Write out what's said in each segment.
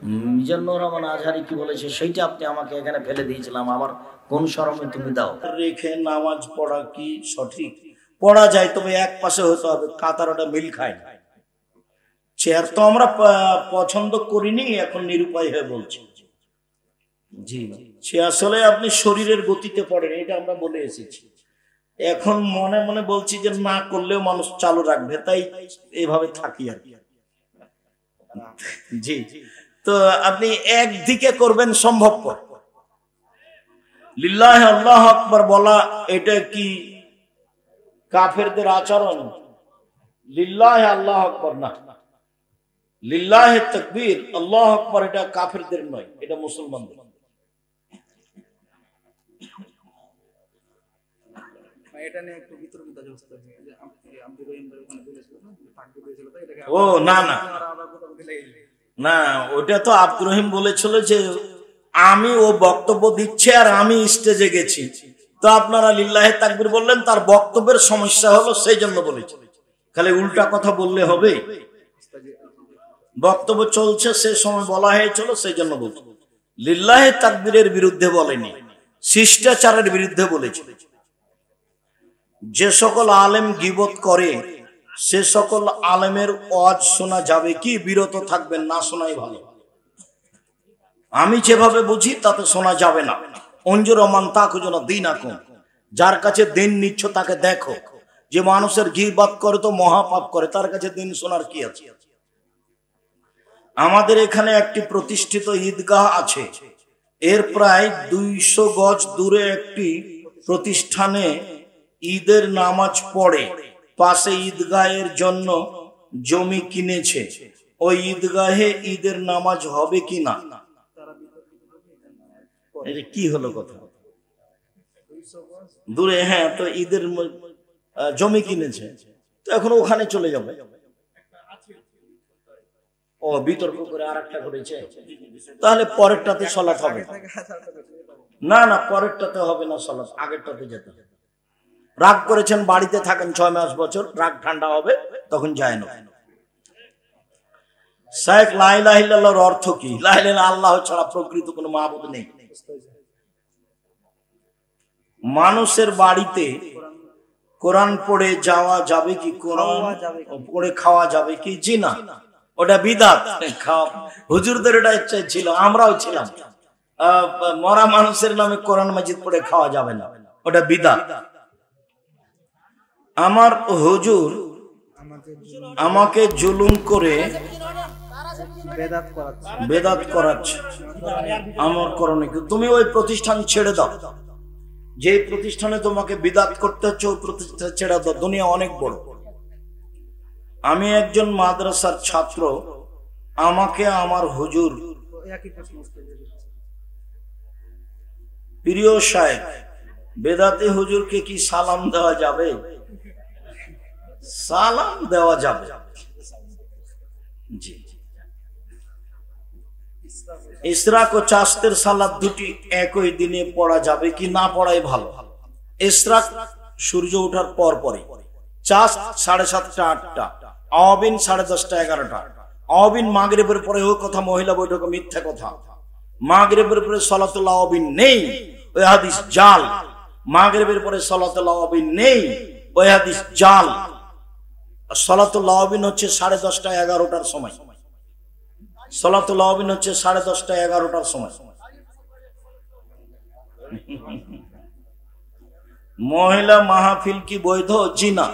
মিজানুর রহমান আজহারি কি বলেছে সেইটা আপনি আমাকে এখানে ফেলে দিয়েছিলাম, আবার কোন শরমে তুমি দাও। রেখে নামাজ পড়া কি সঠিক? পড়া যায়, তবে এক পাশে হতে হবে, কাতার ওটা মিল খায় না। চেয়ার তো আমরা পছন্দ করিনি, এখন নিরুপায় হয়ে বলছি। জি, সে আসলে আপনি শরীরের গতিতে পড়েন, এটা আমরা বলে এসেছি। এখন মনে মনে বলছি যে না করলেও মানুষ চালু রাখবে, তাই এইভাবে থাকি আর কি। জি, তো আপনি একদিকে করবেন সম্ভবপর। লিল্লাহ আল্লাহ আকবার বলা এটা কি কাফেরদের আচরণ? লিল্লাহ আল্লাহ আকবার না, লিল্লাহ তাকবীর আল্লাহ আকবার এটা কাফেরদের নয়, এটা মুসলমানদের। এটা নিয়ে একটু বিতর্কিত অবস্থা আছে যে আব্দুর রহিম ভাই ওখানে বলেছিল না, তাকবীর দিয়েছিল, তাই এটাকে ও না না না, ওটা তো আব্দুর রহিম বলেছিল যে আমি ও বক্তব্য দিচ্ছে আর আমি স্টেজে গেছি, তো আপনারা লিল্লাহে তাকবীর বললেন, তার বক্তব্যের সমস্যা হলো সেই জন্য বলেছে। খালি উল্টা কথা বললে হবে? বক্তব্য চলছে, সে সময় বলা হয়েছিল সেই জন্য বলছে। লিল্লাহে তাকবীরের বিরুদ্ধে বলেনি, শিষ্টাচারের বিরুদ্ধে বলেছে। যে সকল আলেম গীবত করে সে সকল আলেমের ওয়াজ শোনা যাবে কি? বিরত থাকবেন, না শোনাই ভালো। আমি যেভাবে বুঝি তাতে শোনা যাবে না। অঞ্জুর রহমান তা খুঁজো না দিন আকুন, যার কাছে দিন নিচ্ছ তাকে দেখো। যে মানুষের গীবত করে তো মহাপাপ করে, তার কাছে দিন শোনার কি আছে? আমাদের এখানে একটি প্রতিষ্ঠিত ঈদগাহ আছে, এর প্রায় 200 গজ দূরে একটি প্রতিষ্ঠানে ঈদের নামাজ পড়ে, পাশে ঈদগাহের জন্য জমি কিনেছে। ওই ঈদগাহে ঈদের নামাজ হবে কি না? কি হলো কথা? দূরে, হ্যাঁ, তো ঈদের জমি কিনেছে, তো এখন ওখানে চলে যাবে। ও বিতর্ক করে আর একটা করেছে, তাহলে পরেরটাতে সালাত হবে না? না, পরেরটাতে হবে না সালাত, আগেরটাতে যেতে হবে। রাগ করেছেন, বাড়িতে থাকেন 6 মাস বছর, রাগ ঠান্ডা হবে তখন যায় না। শায়েখ লা ইলাহা ইল্লাল্লাহর অর্থ কি? লা ইলাহা ইল্লাল্লাহ আল্লাহ ছাড়া প্রকৃত কোনো মাবুদ নেই। মানুষের বাড়িতে কোরআন পড়ে যাওয়া যাবে কি? কোরআন পড়ে খাওয়া যাবে কি? জি না, ওটা বিদআত। হুজুরদের এটা ইচ্ছা ছিল, আমরাও ছিলাম। মরা মানুষের নামে কোরআন মাজিদ পড়ে খাওয়া যাবে না, ওটা বিদআত। আমার হুজুর আমাকে জুলুম করে বেদাত করাচ্ছে, আমার করণে কি? তুমি ওই প্রতিষ্ঠান ছেড়ে দাও, যে প্রতিষ্ঠানে তোমাকে বিদআত করতে হচ্ছে ওই প্রতিষ্ঠান ছেড়ে দাও, দুনিয়া অনেক বড়। আমি একজন মাদ্রাসার ছাত্র, আমাকে আমার হুজুর, প্রিয় শায়েখ, বেদাতি হুজুরকে কি সালাম দেওয়া যাবে? সালাম দেওয়া যাবে। জি, ইশরাক ও চাশতের সালাত দুটি একই দিনে পড়া যাবে কি? না পড়াই ভালো। ইশরাক সূর্য ওঠার পর পরে, চাশ 7:30টা 8টা, আওয়াবিন 10:30টা 11টা। আওয়াবিন মাগরিবের পরে, ওই কথা মহিলা বৈঠকে মিথ্যা কথা। মাগরিবের পরে সালাতুল আওয়াবিন নেই, ওই হাদিস জাল। মাগরিবের পরে সালাতুল আওয়াবিন নেই, ওই হাদিস জাল। সালাতুল আওয়াবিন হচ্ছে 10:30টা 11টার সময়। সালাতুল আওয়াবিন হচ্ছে 10:30টা 11টার সময়। মহিলা মাহফিল কি বৈধ? জি না,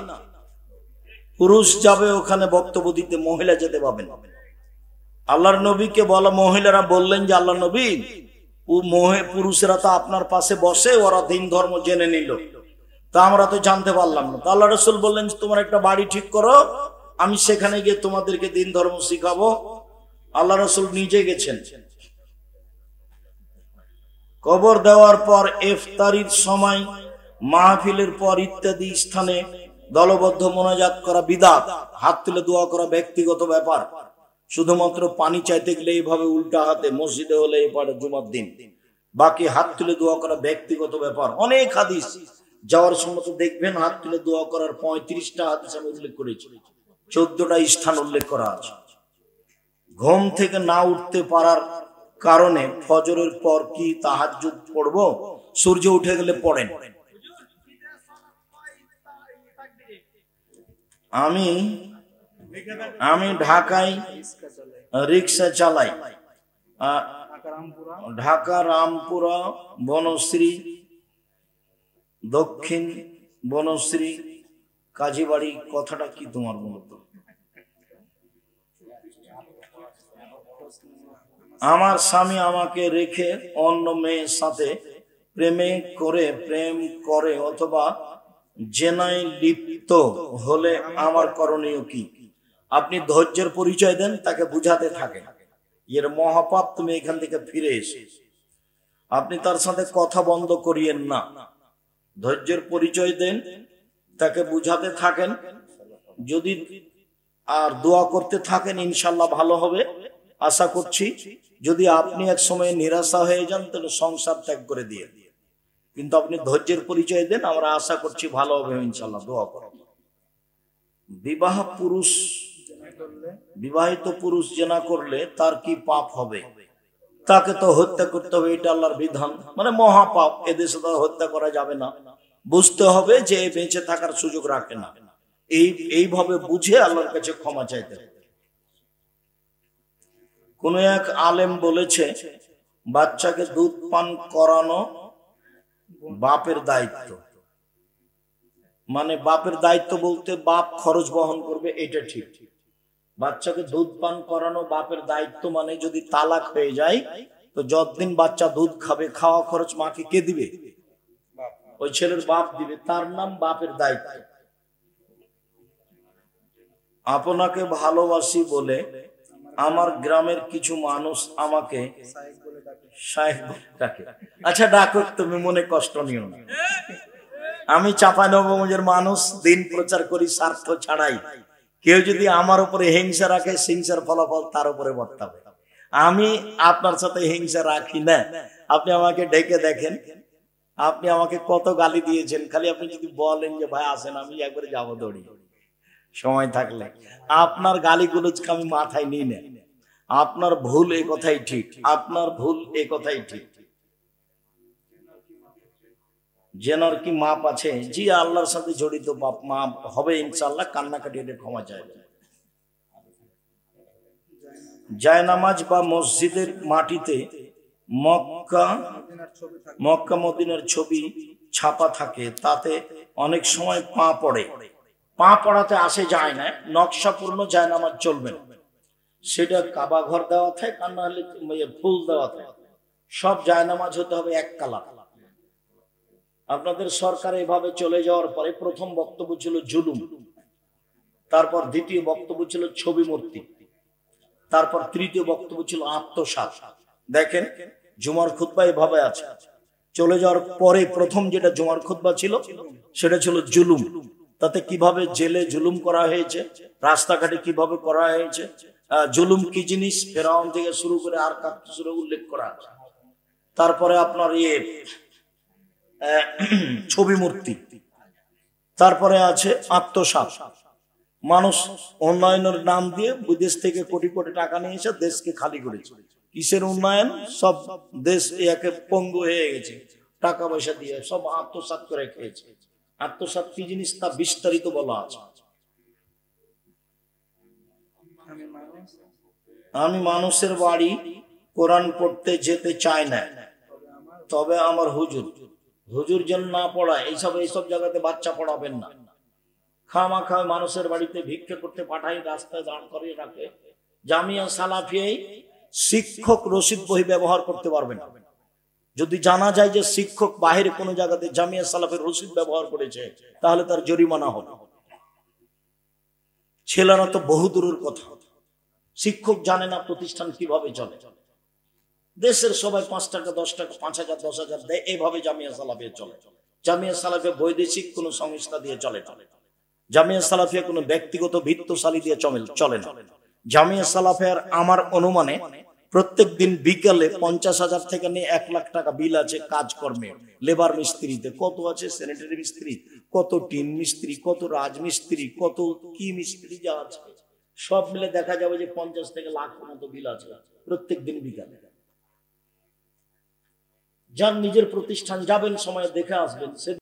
পুরুষ যাবে ওখানে বক্তব্য দিতে, মহিলা যেতে পাবে না। আল্লাহর নবীকে বলা, মহিলারা বললেন যে আল্লাহ নবী, পুরুষেরা তো আপনার পাশে বসে, ওরা দিন ধর্ম জেনে নিল, তা আমরা তো জানতে পারলাম না। আল্লাহ রাসূল বললেন যে তোমার একটা বাড়ি ঠিক করো, আমি সেখানে গিয়ে তোমাদেরকে দিন ধর্ম শিখাবো। আল্লাহ রাসূল নিজে গেছেন। কবর দেওয়ার পর, ইফতারির সময়, মাহফিলের পর ইত্যাদি স্থানে দলবদ্ধ মোনাজাত করা বিদআত। হাত তুলে দোয়া করা ব্যক্তিগত ব্যাপার। শুধুমাত্র পানি চাইতে গেলে এইভাবে উল্টা হাতে, মসজিদে হলে এবারে জুমার দিন, বাকি হাত তুলে দোয়া করা ব্যক্তিগত ব্যাপার। অনেক হাদিস, যাওয়ার সময় তো দেখবেন হাত তুলে দোয়া করার 35টা হাদিস আমি উল্লেখ করেছি, 14টা স্থান উল্লেখ করা আছে। ঘুম থেকে না উঠতে পারার কারণে ফজরের পর কি তাহাজ্জুদ পড়ব? সূর্য উঠে গেলে পড়েন। আমি ঢাকায় রিক্সা চালাই। ঢাকা রামপুরা বনশ্রী, দক্ষিণ বনশ্রী, কাজীবাড়ি। কথাটা কি তোমার মূলত? আমার স্বামী আমাকে রেখে অন্য মেয়ের সাথে প্রেম করে অথবা জেনায় লিপ্ত হলে আমার করণীয় কি? আপনি ধৈর্যের পরিচয় দেন, তাকে বুঝাতে থাকেন এর মহাপাপ, তুমি এখান থেকে ফিরে এসে। আপনি তার সাথে কথা বন্ধ করিয়েন না, ধৈর্যের পরিচয় দেন, তাকে বুঝাতে থাকেন। যদি আর দোয়া করতে থাকেন, ইনশাল্লাহ ভালো হবে আশা করছি। যদি আপনি এক সময় নিরাশা হয়ে যান, তাহলে সংসার ত্যাগ করে দিয়ে, কিন্তু আপনি ধৈর্যের পরিচয় দেন, আমরা আশা করছি ভালো হবে ইনশাল্লাহ। দোয়া করুন। বিবাহিত পুরুষ জেনা করলে তার কি পাপ হবে? তাকে তো হত্যা করতে হবে, এটা আল্লাহর বিধান, মানে মহাপাপ। এদেশে তো হত্যা করা যাবে না। বুঝতে হবে যে বেঁচে থাকার সুযোগ রাখে না, এইভাবে বুঝে আল্লাহর কাছে ক্ষমা চাইতে হবে। কোন এক আলেম বলেছে, বাচ্চাকে দুধ পান করানো বাপের দায়িত্ব। মানে বাপের দায়িত্ব বলতে বাপ খরচ বহন করবে, এটা ঠিক। বাচ্চাকে দুধ পান করানো বাপের দায়িত্ব, মানে যদি তালাক হয়ে যায় তো যতদিন বাচ্চা দুধ খাবে, খাওয়া খরচ মাকে কে দিবে? ওই ছেলের বাপ দিবে, তার নাম বাপের দায়িত্ব। আপনাকে ভালোবাসি বলে আমার গ্রামের কিছু মানুষ আমাকে শায়েখ বলে ডাকে। আচ্ছা ডাকুক, তুমি মনে কষ্ট নিও না। আমি চাঁপাইনবাবগঞ্জের মানুষ, দিন প্রচার করি স্বার্থ ছাড়াই। কেউ যদি আমার উপরে হিংসা রাখে, হিংসার ফলাফল তার উপরে বর্তাবে। আমি আপনার সাথে হিংসা রাখি না। আপনি আমাকে ডেকে দেখেন, আপনি আমাকে কত গালি দিয়েছেন। খালি আপনি যদি বলেন যে ভাই আসেন, আমি একবারে যাবো দৌড়ি, সময় থাকলে। আপনার গালিগুলোকে আমি মাথায় নিই না। আপনার ভুল এই কথাই ঠিক, আপনার ভুল এই কথাই ঠিক। জেনার কি মাপ আছে? জি, আল্লাহর সাথে জড়িত বাপ মাপ হবে ইনশাআল্লাহ। কান্নাকাটি এটা ক্ষমা চাইবে। জায়নামাজ বা মসজিদের মাটিতে মক্কা মদিনার ছবি ছাপা থাকে, তাতে অনেক সময় পা পড়ে। পা পড়াতে আসে যায় না, নকশাপূর্ণ জায়নামাজ চলবে না। সেটা কাবা ঘর দেওয়া থাকে, কান্না হলে ফুল দেওয়া থাকে। সব জায়নামাজ হতে হবে এক কালার। আপনাদের সরকার এভাবে চলে যাওয়ার পরে প্রথম বক্তব্য ছিল জুলুম, তারপর দ্বিতীয় বক্তব্য ছিল ছবি মূর্তি, তারপর তৃতীয় বক্তব্য ছিল আত্মসাৎ। দেখেন জুমার খুতবা এভাবে আছে। চলে যাওয়ার পরে প্রথম যেটা জুমার খুতবা ছিল সেটা ছিল জুলুম। তাতে কিভাবে জেলে জুলুম করা হয়েছে, রাস্তাঘাটে কিভাবে করা হয়েছে, জুলুম কি জিনিস ফেরাউন থেকে শুরু করে আর কাছে উল্লেখ করা আছে। তারপরে আপনার ছবি মূর্তি, তারপরে আছে আত্মসাৎ। মানুষ উন্নয়নের নাম দিয়ে বিদেশ থেকে কোটি কোটি টাকা নিয়ে এসে দেশকে খালি করেছে। কিসের উন্নয়ন? সব দেশ একে পঙ্গু হয়ে গেছে, টাকা পয়সা দিয়ে সব আত্মসাৎ করে খেয়েছে। আত্মসাৎ কি জিনিস তা বিস্তারিত বলা আছে। আমি মানুষের বাড়ি কোরআন পড়তে যেতে চাই না, তবে আমার হুজুর যেন না পড়ায়। এইসব জায়গাতে বাচ্চা পড়াবেন না। খামাখা মানুষের বাড়িতে ভিক্ষা করতে পাঠাই, রাস্তায় দাঁড় করিয়ে রাখে। জামিয়া সালাফিয়ায় শিক্ষক রশিদ বই ব্যবহার করতে পারবে না। যদি জানা যায় যে শিক্ষক বাহিরে কোনো জায়গাতে জামিয়া সালাফের রশিদ ব্যবহার করেছে, তাহলে তার জরিমানা হবে। ছেলেরা তো বহু দূরের কথা, শিক্ষক জানে না প্রতিষ্ঠান কিভাবে চলে। দেশের সবাই 5 টাকা 10 টাকা 5,000 10,000 দেয়, এইভাবে জামিয়া সালাফিয়া চলে। জামিয়া সালাফিয়া বৈদেশিক কোন সংস্থা দিয়ে চলে না। জামিয়া সালাফিয়া কোনো ব্যক্তিগত ভিত্তশালী দিয়ে চলে না। জামিয়া সালাফিয়ার আমার অনুমানে প্রত্যেক দিন বিকালে 50,000 থেকে নিয়ে 1 লাখ টাকা বিল আছে কাজকর্মে। লেবার মিস্ত্রিতে কত আছে, স্যানিটারি মিস্ত্রি কত, টিন মিস্ত্রি কত, রাজমিস্ত্রি কত, কি মিস্ত্রি যা আছে সব মিলে দেখা যাবে যে 50 থেকে লাখ মতো বিল আছে প্রত্যেক দিন বিকালে। যার নিজের প্রতিষ্ঠান যাবেন, সময় দেখে আসবেন।